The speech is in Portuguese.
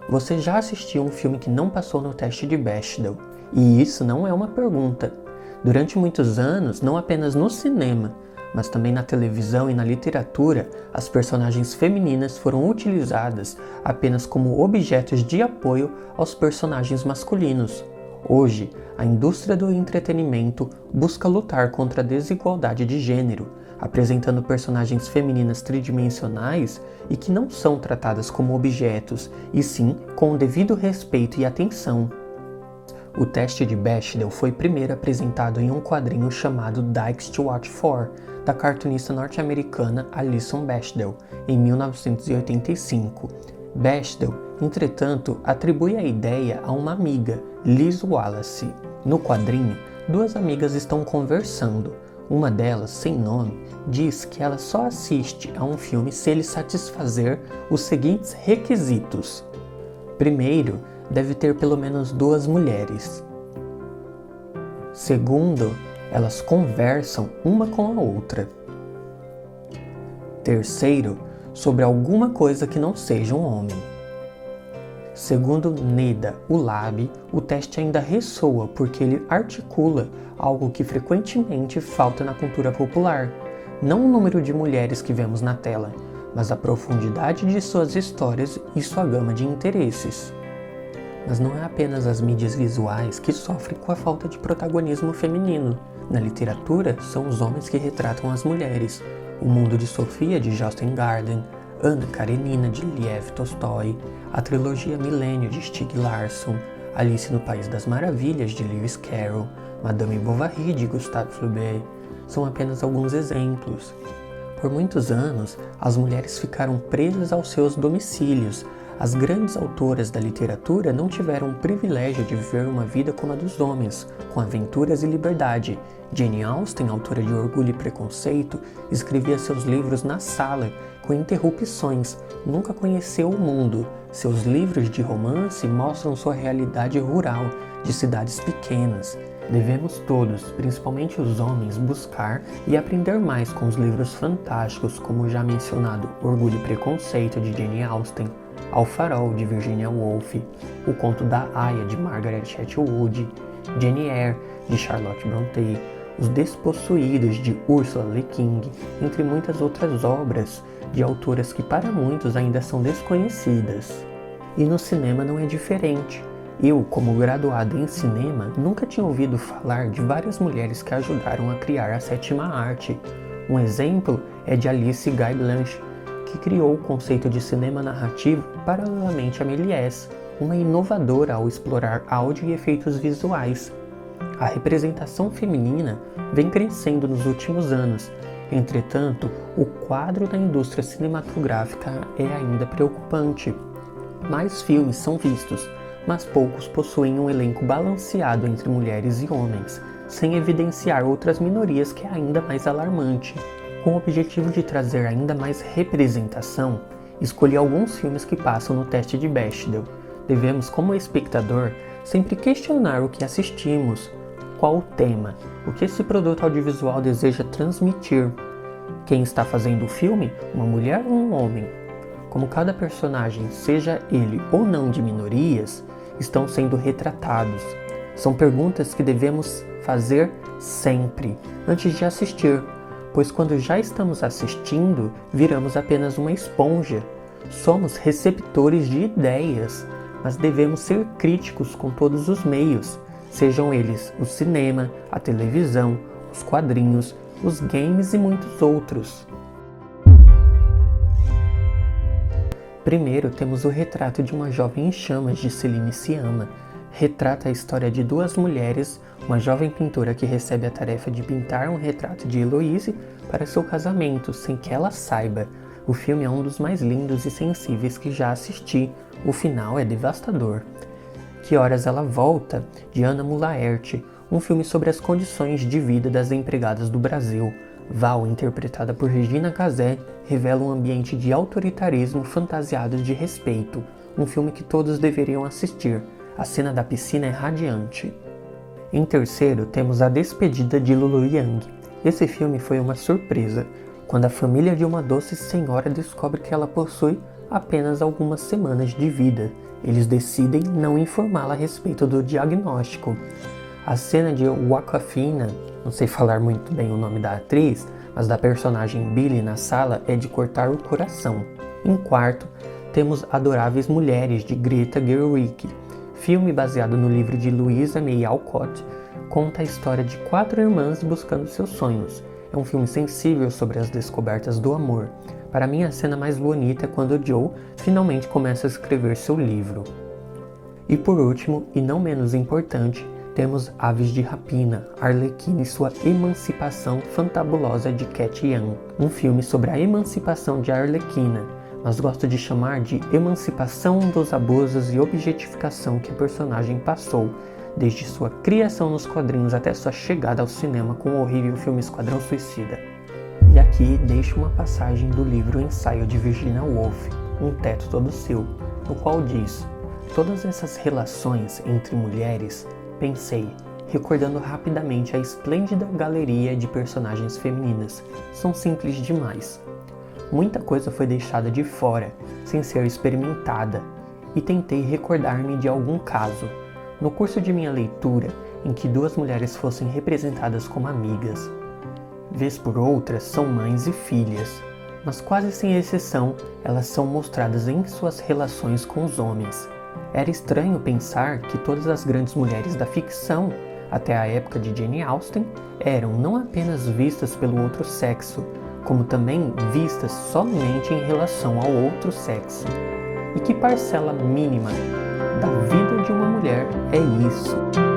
Você já assistiu um filme que não passou no teste de Bechdel? E isso não é uma pergunta. Durante muitos anos, não apenas no cinema, mas também na televisão e na literatura, as personagens femininas foram utilizadas apenas como objetos de apoio aos personagens masculinos. Hoje, a indústria do entretenimento busca lutar contra a desigualdade de gênero, apresentando personagens femininas tridimensionais e que não são tratadas como objetos, e sim com o devido respeito e atenção. O teste de Bechdel foi primeiro apresentado em um quadrinho chamado Dykes to Watch For, da cartunista norte-americana Alison Bechdel, em 1985. Bechdel, entretanto, atribui a ideia a uma amiga, Liz Wallace. No quadrinho, duas amigas estão conversando. Uma delas, sem nome, diz que ela só assiste a um filme se ele satisfazer os seguintes requisitos. Primeiro, deve ter pelo menos duas mulheres. Segundo, elas conversam uma com a outra. Terceiro, sobre alguma coisa que não seja um homem. Segundo Neda Ulabi, o teste ainda ressoa porque ele articula algo que frequentemente falta na cultura popular. Não o número de mulheres que vemos na tela, mas a profundidade de suas histórias e sua gama de interesses. Mas não é apenas as mídias visuais que sofrem com a falta de protagonismo feminino. Na literatura, são os homens que retratam as mulheres. O Mundo de Sofia, de Jostein Gaarder, Anna Karenina, de Lev Tolstói, a trilogia Milênio, de Stieg Larsson, Alice no País das Maravilhas, de Lewis Carroll, Madame Bovary, de Gustave Flaubert, são apenas alguns exemplos. Por muitos anos, as mulheres ficaram presas aos seus domicílios. As grandes autoras da literatura não tiveram o privilégio de viver uma vida como a dos homens, com aventuras e liberdade. Jane Austen, autora de Orgulho e Preconceito, escrevia seus livros na sala, com interrupções, nunca conheceu o mundo. Seus livros de romance mostram sua realidade rural, de cidades pequenas. Devemos todos, principalmente os homens, buscar e aprender mais com os livros fantásticos, como o já mencionado Orgulho e Preconceito, de Jane Austen, Ao Farol, de Virginia Woolf, O Conto da Aya, de Margaret Atwood, Jane Eyre, de Charlotte Brontë, Os Despossuídos, de Ursula Le Guin, entre muitas outras obras de autoras que para muitos ainda são desconhecidas. E no cinema não é diferente. Eu, como graduado em cinema, nunca tinha ouvido falar de várias mulheres que ajudaram a criar a sétima arte. Um exemplo é de Alice Guy Blanche, que criou o conceito de cinema narrativo paralelamente a Méliès, uma inovadora ao explorar áudio e efeitos visuais. A representação feminina vem crescendo nos últimos anos. Entretanto, o quadro da indústria cinematográfica é ainda preocupante. Mais filmes são vistos, mas poucos possuem um elenco balanceado entre mulheres e homens, sem evidenciar outras minorias, que é ainda mais alarmante. Com o objetivo de trazer ainda mais representação, escolhi alguns filmes que passam no teste de Bechdel. Devemos, como espectador, sempre questionar o que assistimos. Qual o tema? O que esse produto audiovisual deseja transmitir? Quem está fazendo o filme? Uma mulher ou um homem? Como cada personagem, seja ele ou não de minorias, estão sendo retratados? São perguntas que devemos fazer sempre, antes de assistir, pois quando já estamos assistindo, viramos apenas uma esponja. Somos receptores de ideias, mas devemos ser críticos com todos os meios, sejam eles o cinema, a televisão, os quadrinhos, os games e muitos outros. Primeiro temos o Retrato de uma Jovem em Chamas, de Céline Sciamma. Retrata a história de duas mulheres, uma jovem pintora que recebe a tarefa de pintar um retrato de Heloise para seu casamento, sem que ela saiba. O filme é um dos mais lindos e sensíveis que já assisti. O final é devastador. Que Horas Ela Volta, de Ana Mulaerte, um filme sobre as condições de vida das empregadas do Brasil. Val, interpretada por Regina Casé, revela um ambiente de autoritarismo fantasiado de respeito, um filme que todos deveriam assistir. A cena da piscina é radiante. Em terceiro, temos A Despedida de Lulu Yang. Esse filme foi uma surpresa, quando a família de uma doce senhora descobre que ela possui apenas algumas semanas de vida. Eles decidem não informá-la a respeito do diagnóstico. A cena de Awkwafina, não sei falar muito bem o nome da atriz, mas da personagem Billy na sala é de cortar o coração. Em quarto, temos Adoráveis Mulheres, de Greta Gerwig. Filme baseado no livro de Louisa May Alcott, conta a história de 4 irmãs buscando seus sonhos. É um filme sensível sobre as descobertas do amor. Para mim, a cena mais bonita é quando Joe finalmente começa a escrever seu livro. E por último, e não menos importante, temos Aves de Rapina, Arlequina e sua emancipação fantabulosa de Cat Young. Um filme sobre a emancipação de Arlequina, mas gosto de chamar de emancipação dos abusos e objetificação que a personagem passou, desde sua criação nos quadrinhos até sua chegada ao cinema com o horrível filme Esquadrão Suicida. E aqui deixo uma passagem do livro Ensaio de Virginia Woolf, Um Teto Todo Seu, no qual diz: todas essas relações entre mulheres, pensei, recordando rapidamente a esplêndida galeria de personagens femininas, são simples demais. Muita coisa foi deixada de fora, sem ser experimentada, e tentei recordar-me de algum caso, no curso de minha leitura, em que 2 mulheres fossem representadas como amigas. Vez por outra, são mães e filhas, mas quase sem exceção, elas são mostradas em suas relações com os homens. Era estranho pensar que todas as grandes mulheres da ficção, até a época de Jane Austen, eram não apenas vistas pelo outro sexo, como também vistas somente em relação ao outro sexo. E que parcela mínima da vida de uma mulher é isso?